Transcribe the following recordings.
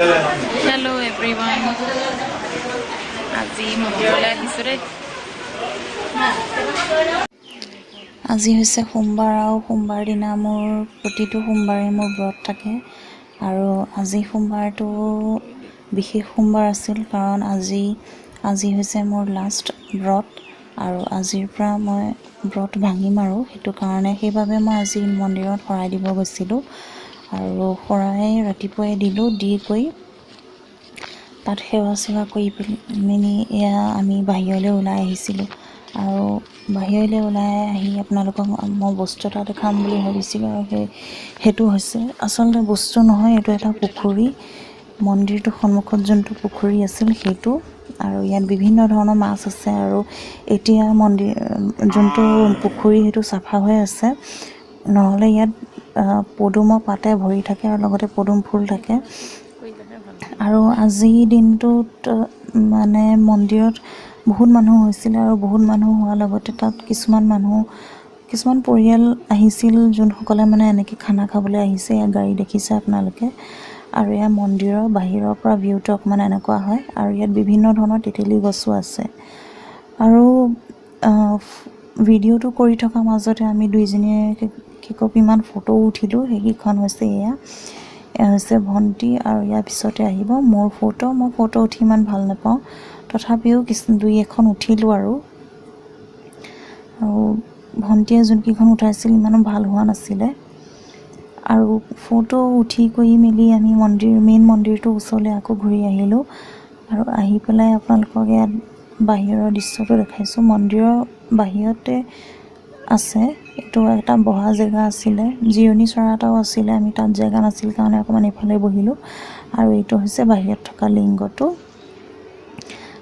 Hello everyone. আজি মন্দিৰলৈ আহিছোঁ দেই। আজি হৈছে সোমবাৰ আৰু সোমবাৰ দিনা মোৰ প্ৰতিটো সোমবাৰে মোৰ ব্ৰত থাকে আৰু আজি সোমবাৰটো বিশেষ সোমবাৰ আছিল কাৰণ আজি হৈছে মোৰ লাষ্ট ব্ৰত আৰু আজিৰ পৰা মই ব্ৰত ভাঙিম আৰু সেইটো কাৰণে সেইবাবে মই আজি মন্দিৰত শৰাই দিব গৈছিলোঁ আৰু শৰাই ৰাতিপুৱাই দিলোঁ দি গৈ তাত সেৱা কৰি পিনি এয়া আমি বাহিৰলৈ ওলাই আহিছিলোঁ আৰু বাহিৰলৈ ওলাই আহি আপোনালোকক মই বস্তু এটা দেখাম বুলি ভাবিছিলোঁ আৰু সেইটো হৈছে আচলতে বস্তু নহয়, এইটো এটা পুখুৰী। মন্দিৰটোৰ সন্মুখত যোনটো পুখুৰী আছিল সেইটো আৰু ইয়াত বিভিন্ন ধৰণৰ মাছ আছে আৰু এতিয়া মন্দিৰ যোনটো পুখুৰী সেইটো চাফা হৈ আছে, নহ'লে ইয়াত পদুমৰ পাতে ভৰি থাকে আৰু লগতে পদুম ফুল থাকে। আৰু আজিৰ দিনটোত মানে মন্দিৰত বহুত মানুহ হৈছিলে আৰু বহুত মানুহ হোৱাৰ লগতে তাত কিছুমান পৰিয়াল আহিছিল যোনসকলে মানে এনেকৈ খানা খাবলৈ আহিছে। এয়া গাড়ী দেখিছে আপোনালোকে আৰু এয়া মন্দিৰৰ বাহিৰৰ পৰা ভিউটো অকণমান এনেকুৱা হয় আৰু ইয়াত বিভিন্ন ধৰণৰ তেতেলী গছো আছে আৰু ভিডিঅ'টো কৰি থকাৰ মাজতে আমি দুইজনীয়ে কেইকপিমান ফটো উঠিলোঁ। সেইকেইখন হৈছে এয়া হৈছে ভণ্টি আৰু ইয়াৰ পিছতে আহিব মোৰ ফটো। মই ফটো উঠি ইমান ভাল নাপাওঁ, তথাপিও দুই এখন উঠিলোঁ আৰু ভণ্টিয়ে যোনকেইখন উঠাইছিল ইমানো ভাল হোৱা নাছিলে আৰু ফটো উঠি কৰি মেলি আমি মেইন মন্দিৰটোৰ ওচৰলৈ আকৌ ঘূৰি আহিলোঁ আৰু আহি পেলাই আপোনালোকক ইয়াত বাহিৰৰ দৃশ্যটো দেখাইছোঁ। মন্দিৰৰ বাহিৰতে আছে এইটো এটা বহা জেগা আছিলে, জিৰণি চৰা এটাও আছিলে। আমি তাত জেগা নাছিল কাৰণে অকণমান এইফালে বহিলোঁ আৰু এইটো হৈছে বাহিৰত থকা লিংগটো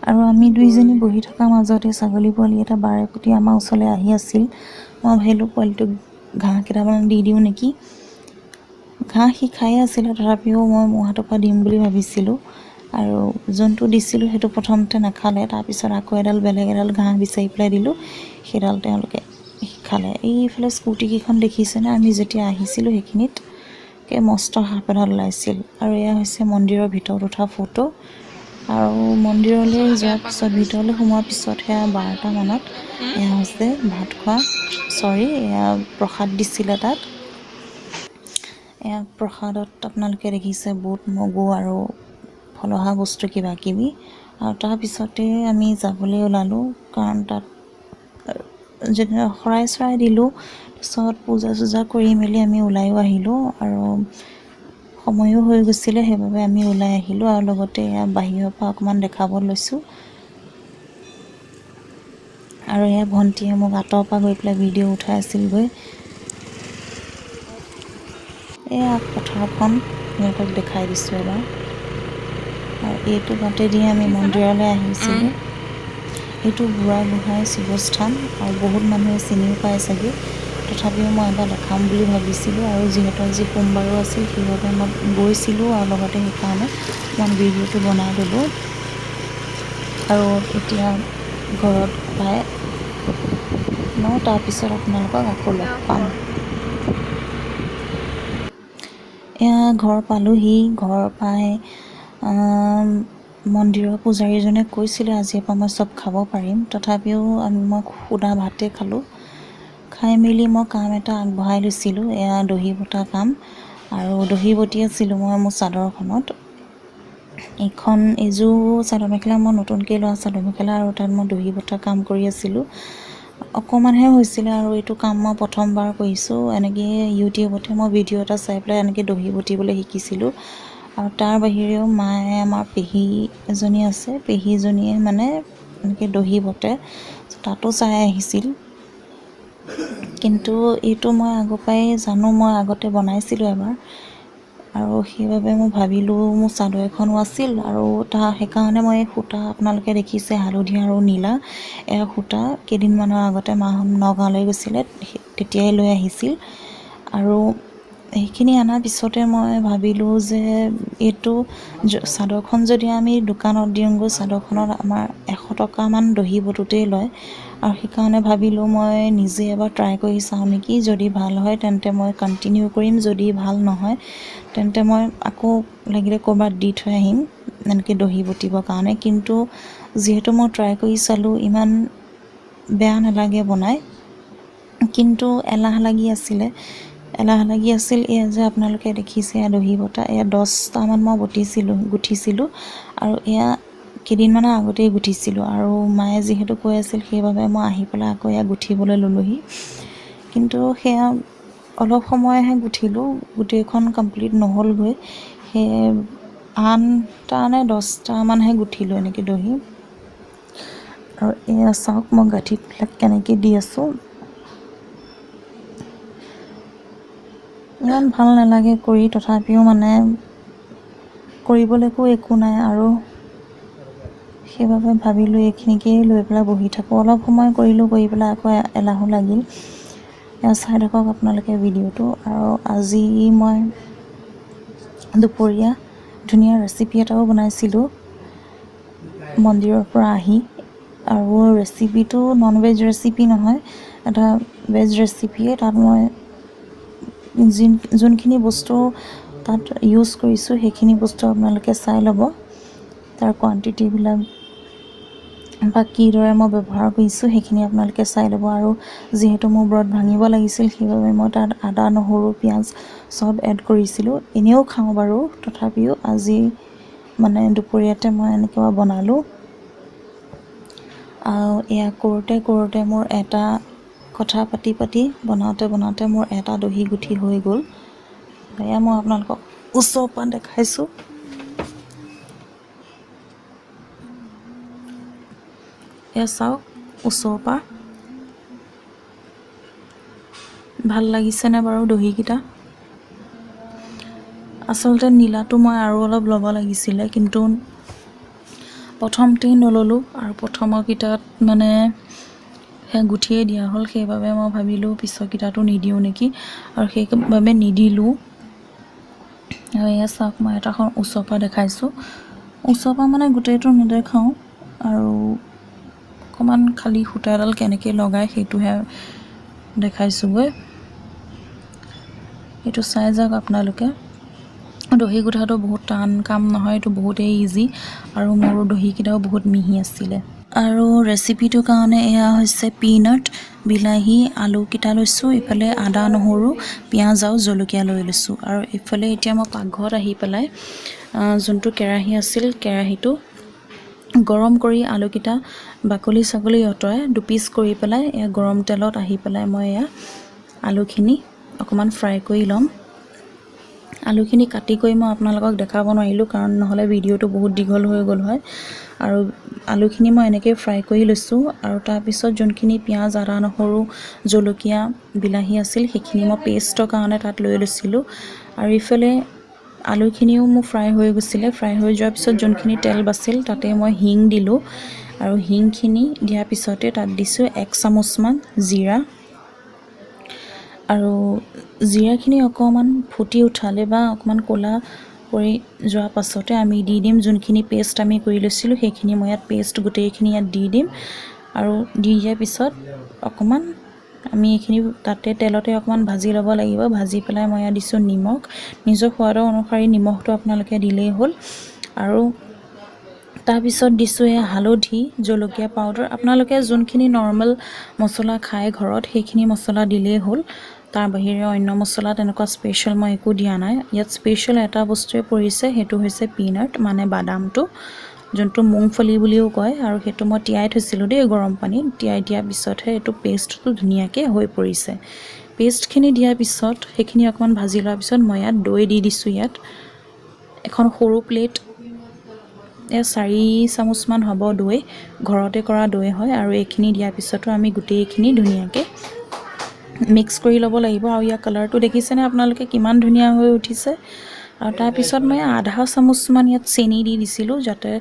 আৰু আমি দুইজনী বহি থকাৰ মাজতে ছাগলী পোৱালি এটা বাৰে প্ৰতি আমাৰ ওচৰলৈ আহি আছিল। মই ভাবিলোঁ পোৱালিটোক ঘাঁহ কেইটামান দি দিওঁ নেকি। ঘাঁহ সি খাই আছিলে, তথাপিও মই মোৰ হাতৰ পৰা দিম বুলি ভাবিছিলোঁ আৰু যোনটো দিছিলোঁ সেইটো প্ৰথমতে নাখালে, তাৰপিছত আকৌ বেলেগ এডাল ঘাঁহ বিচাৰি পেলাই দিলোঁ, সেইডাল তেওঁলোকে খালে। এইফালে স্কুটিকেইখন দেখিছেনে? আমি যেতিয়া আহিছিলোঁ সেইখিনিত মস্ত সাপ এডাল ওলাইছিল আৰু এয়া হৈছে মন্দিৰৰ ভিতৰত উঠা ফটো আৰু মন্দিৰলৈ যোৱাৰ পিছত ভিতৰলৈ সোমোৱাৰ পিছত সেয়া 12টা মানত এয়া হৈছে ভাত খোৱা এয়া প্ৰসাদ দিছিলে তাত। এয়া প্ৰসাদত আপোনালোকে দেখিছে বুট মগু আৰু ফলহা বস্তু কিবা কিবি আৰু তাৰপিছতে আমি যাবলৈ ওলালোঁ কাৰণ তাত যেতিয়া শৰাই দিলোঁ তাৰপিছত পূজা চূজা কৰি মেলি আমি ওলায়ো আহিলোঁ আৰু সময়ো হৈ গৈছিলে, সেইবাবে আমি ওলাই আহিলোঁ আৰু লগতে এয়া বাহিৰৰ পৰা অকণমান দেখাব লৈছোঁ আৰু এয়া ভণ্টিয়ে মোক আঁতৰৰ পৰা গৈ পেলাই ভিডিঅ' উঠাই আছিলগৈ। এয়া পথাৰখন সিহঁতক দেখাই দিছোঁ এবাৰ আৰু এইটো বাটেদি আমি মন্দিৰলৈ আহিছিলোঁ। এইটো বুঢ়াগোহাঁই শিৱস্থান আৰু বহুত মানুহে চিনিও পায় চাগে, তথাপিও মই এবাৰ দেখাম বুলি ভাবিছিলোঁ আৰু যিহেতু আজি সোমবাৰো আছিল সেইবাবে মই গৈছিলোঁ আৰু লগতে সেইকাৰণে মই ভিডিঅ'টো বনাই দিলোঁ আৰু এতিয়া ঘৰত পাই তাৰপিছত আপোনালোকক আকৌ লগ পাম। এয়া ঘৰ পালোঁহি। ঘৰ পাই মন্দিৰৰ পূজাৰীজনে কৈছিলে আজিৰ পৰা মই চব খাব পাৰিম, তথাপিও মই সুদা ভাতেই খালোঁ। খাই মেলি মই কাম এটা আগবঢ়াই লৈছিলোঁ, এয়া দহি বটা কাম আৰু দহি বটি আছিলোঁ মই মোৰ চাদৰখনত। এইযোৰ চাদৰ মেখেলা মই নতুনকৈ লোৱা চাদৰ মেখেলা আৰু তাত মই দহি বটা কাম কৰি আছিলোঁ। অকণমানহে হৈছিলে আৰু এইটো কাম মই প্ৰথমবাৰ কৰিছোঁ। এনেকৈ ইউটিউবতে মই ভিডিঅ' এটা চাই পেলাই এনেকৈ দহি বটিবলৈ শিকিছিলোঁ আৰু তাৰ বাহিৰেও মায়ে আমাৰ পেহী এজনী আছে, পেহীজনীয়ে মানে এনেকৈ দহি বটে, তাতো চাই আহিছিল। কিন্তু এইটো মই আগৰ পৰাই জানো, মই আগতে বনাইছিলোঁ এবাৰ আৰু সেইবাবে মই ভাবিলোঁ মোৰ চাদৰ এখনো আছিল আৰু সেইকাৰণে মই সূতা আপোনালোকে দেখিছে হালধীয়া আৰু নীলা এয়া সূতা কেইদিনমানৰ আগতে মাহঁত নগাঁৱলৈ গৈছিলে তেতিয়াই লৈ আহিছিল আৰু সেইখিনি আনাৰ পিছতে মই ভাবিলোঁ যে এইটো চাদৰখন যদি আমি দোকানত দিওঁগৈ চাদৰখনত আমাৰ 100 টকামান দহি বটোতেই লয় আৰু সেইকাৰণে ভাবিলোঁ মই নিজে এবাৰ ট্ৰাই কৰি চাওঁ নেকি যদি ভাল হয় তেন্তে মই কণ্টিনিউ কৰিম যদি ভাল নহয় তেন্তে মই আকৌ লাগিলে ক'ৰবাত দি থৈ আহিম এনেকৈ দহি বটিবৰ কাৰণে কিন্তু যিহেতু মই ট্ৰাই কৰি চালোঁ ইমান বেয়া নালাগে বনাই কিন্তু এলাহ লাগি আছিল এয়া যে আপোনালোকে দেখিছে এয়া দহি বটা এয়া 10টামান মই গুঠিছিলোঁ আৰু এয়া কেইদিনমানৰ আগতেই গুঠিছিলোঁ আৰু মায়ে যিহেতু কৈ আছিল সেইবাবে মই আহি পেলাই আকৌ এয়া গুঠিবলৈ ল'লোহি কিন্তু সেয়া অলপ সময়হে গুঠিলোঁ গোটেইখন কমপ্লিট নহ'লগৈ সেয়ে 8টা নে 10টামানহে গুঠিলোঁ এনেকৈ দহি আৰু এয়া চাওক মই গাঁঠিবিলাক কেনেকৈ দি আছোঁ ইমান ভাল নালাগে কৰি তথাপিও মানে কৰিবলৈকো একো নাই আৰু সেইবাবে ভাবিলোঁ এইখিনিকেই লৈ পেলাই বহি থাকোঁ অলপ সময় কৰি পেলাই আকৌ এলাহো লাগিল চাই থাকক আপোনালোকে ভিডিঅ'টো আৰু আজি মই দুপৰীয়া ধুনীয়া ৰেচিপি এটাও বনাইছিলোঁ মন্দিৰৰ পৰা আহি আৰু ৰেচিপিটো নন ভেজ ৰেচিপি নহয় এটা ভেজ ৰেচিপিয়ে তাত মই যোনখিনি বস্তু তাত ইউজ কৰিছোঁ সেইখিনি বস্তু আপোনালোকে চাই ল'ব তাৰ কোৱান্টিটিবিলাক বা কিদৰে মই ব্যৱহাৰ কৰিছোঁ সেইখিনি আপোনালোকে চাই ল'ব আৰু যিহেতু মোৰ ব্ৰত ভাঙিব লাগিছিল সেইবাবে মই তাত আদা নহৰু পিঁয়াজ চব এড কৰিছিলোঁ এনেও খাওঁ বাৰু তথাপিও আজি মানে দুপৰীয়াতে মই এনেকৈ বনালোঁ আৰু এয়া কৰোঁতে মোৰ এটা কথা পাতি বনাওঁতে মোৰ এটা দহি গুঠি হৈ গ'ল এয়া মই আপোনালোকক ওচৰৰ পৰা দেখাইছোঁ এয়া চাওক ওচৰৰ পৰা ভাল লাগিছেনে বাৰু দহিকেইটা আচলতে নীলাটো মই আৰু অলপ ল'ব লাগিছিলে কিন্তু প্ৰথমতেই নল'লোঁ আৰু প্ৰথমৰকেইটাত মানে সেয়া গুঠিয়ে দিয়া হ'ল সেইবাবে মই ভাবিলোঁ পিছৰকেইটাতো নিদিওঁ নেকি আৰু সেইবাবে নিদিলোঁ আৰু এয়া চাওক মই এটা ওচৰৰ পৰা দেখাইছোঁ ওচৰৰ পৰা মানে গোটেইটো নেদেখাওঁ আৰু অকণমান খালী সূতা এডাল কেনেকৈ লগায় সেইটোহে দেখাইছোঁগৈ এইটো চাই যাওক আপোনালোকে দহি গুঠাটো বহুত টান কাম নহয় এইটো বহুতেই ইজি আৰু মোৰ দহিকেইটাও বহুত মিহি আছিলে আৰু ৰেচিপিটোৰ কাৰণে এয়া হৈছে পিনাট বিলাহী আলুকেইটা লৈছোঁ ইফালে আদা নহৰু পিঁয়াজ আৰু জলকীয়া লৈ লৈছোঁ আৰু ইফালে এতিয়া মই পাকঘৰত আহি পেলাই যোনটো কেৰাহী আছিল কেৰাহীটো গৰম কৰি আলুকেইটা বাকলি ছাকলি অঁতৰাই দুপিচ কৰি পেলাই এয়া গৰম তেলত আহি পেলাই মই এয়া আলুখিনি অকণমান ফ্ৰাই কৰি ল'ম আলুখিনি কাটি কৰি মই আপোনালোকক দেখাব নোৱাৰিলোঁ কাৰণ নহ'লে ভিডিঅ'টো বহুত দীঘল হৈ গ'ল হয় আৰু আলুখিনি মই এনেকৈ ফ্ৰাই কৰি লৈছোঁ আৰু তাৰপিছত যোনখিনি পিঁয়াজ আদা নহৰু জলকীয়া বিলাহী আছিল সেইখিনি মই পেষ্টৰ কাৰণে তাত লৈ লৈছিলোঁ আৰু ইফালে আলুখিনিও মোৰ ফ্ৰাই হৈ গৈছিলে ফ্ৰাই হৈ যোৱাৰ পিছত যোনখিনি তেল বাছিল তাতে মই হিং দিলোঁ আৰু হিংখিনি দিয়াৰ পিছতে তাত দিছোঁ 1 চামুচমান জিৰা আৰু জিৰাখিনি অকণমান ফুটি উঠালে বা অকণমান ক'লা কৰি যোৱাৰ পাছতে আমি দি দিম যোনখিনি পেষ্ট আমি কৰি লৈছিলোঁ সেইখিনি মই ইয়াত পেষ্ট গোটেইখিনি ইয়াত দি দিম আৰু দি দিয়াৰ পিছত অকণমান আমি এইখিনি তাতে তেলতে অকণমান ভাজি ল'ব লাগিব ভাজি পেলাই মই ইয়াত দিছোঁ নিমখ নিজৰ সোৱাদৰ অনুসৰি নিমখটো আপোনালোকে দিলেই হ'ল আৰু তাৰপিছত দিছোঁ এয়া হালধি জলকীয়া পাউডাৰ আপোনালোকে যোনখিনি নৰ্মেল মছলা খায় ঘৰত সেইখিনি মছলা দিলেই হ'ল তাৰ বাহিৰে অন্য মছলা তেনেকুৱা স্পেচিয়েল মই একো দিয়া নাই ইয়াত স্পেচিয়েল এটা বস্তুৱে পৰিছে সেইটো হৈছে পিনাট মানে বাদামটো যোনটো মুংফলি বুলিও কয় আৰু সেইটো মই তিয়াই থৈছিলোঁ দেই গৰম পানীত তিয়াই দিয়াৰ পিছতহে এইটো পেষ্টটো ধুনীয়াকৈ হৈ পৰিছে পেষ্টখিনি দিয়াৰ পিছত সেইখিনি অকণমান ভাজি লোৱাৰ পিছত মই ইয়াত দৈ দি দিছোঁ ইয়াত এখন সৰু প্লেট 4 চামুচমান হ'ব দৈ ঘৰতে কৰা দৈ হয় আৰু এইখিনি দিয়াৰ পিছতো আমি গোটেইখিনি ধুনীয়াকৈ মিক্স কৰি ল'ব লাগিব আৰু ইয়াৰ কালাৰটো দেখিছেনে আপোনালোকে কিমান ধুনীয়া হৈ উঠিছে আৰু তাৰপিছত মই আধা চামুচমান ইয়াত চেনি দি দিছিলোঁ যাতে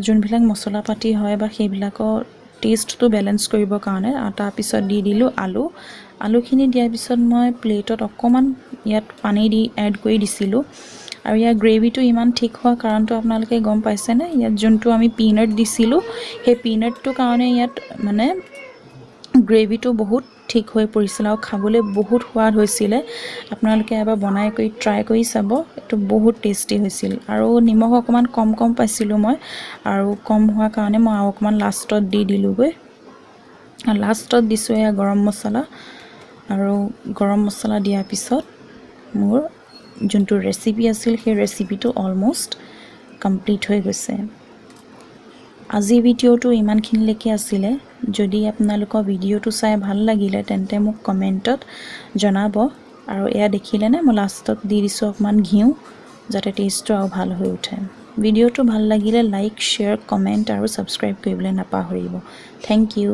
যোনবিলাক মছলা পাতি হয় বা সেইবিলাকৰ টেষ্টটো বেলেঞ্চ কৰিবৰ কাৰণে আৰু তাৰপিছত দি দিলোঁ আলুখিনি দিয়াৰ পিছত মই প্লেটত অকণমান ইয়াত পানী দি এড কৰি দিছিলোঁ আৰু ইয়াৰ গ্ৰেভিটো ইমান ঠিক হোৱা কাৰণটো আপোনালোকে গম পাইছেনে ইয়াত যোনটো আমি পিনাট দিছিলোঁ সেই পিনাটটোৰ কাৰণে ইয়াত মানে গ্ৰেভিটো বহুত ঠিক হৈ পৰিছিল আৰু খাবলৈ বহুত সোৱাদ হৈছিলে আপোনালোকে এবাৰ বনাই কৰি ট্ৰাই কৰি চাব এইটো বহুত টেষ্টি হৈছিল আৰু নিমখ অকণমান কম পাইছিলোঁ মই আৰু কম হোৱাৰ কাৰণে মই আৰু অকণমান লাষ্টত দি দিলোঁগৈ লাষ্টত দিছোঁ এয়া গৰম মছলা আৰু গৰম মছলা দিয়াৰ পিছত মোৰ যোনটো ৰেচিপি আছিল সেই ৰেচিপিটো অলমোষ্ট কমপ্লিট হৈ গৈছে আজি ভিডিঅ'টো ইমানখিনিলৈকে আছিলে যদি আপোনালোকৰ ভিডিঅ'টো চাই ভাল লাগিলে তেন্তে মোক কমেণ্টত জনাব আৰু এয়া দেখিলেনে মই লাষ্টত দি দিছোঁ অকণমান ঘিউ যাতে টেষ্টটো আৰু ভাল হৈ উঠে ভিডিঅ'টো ভাল লাগিলে লাইক শ্বেয়াৰ কমেণ্ট আৰু ছাবস্ক্ৰাইব কৰিবলৈ নাপাহৰিব থেংক ইউ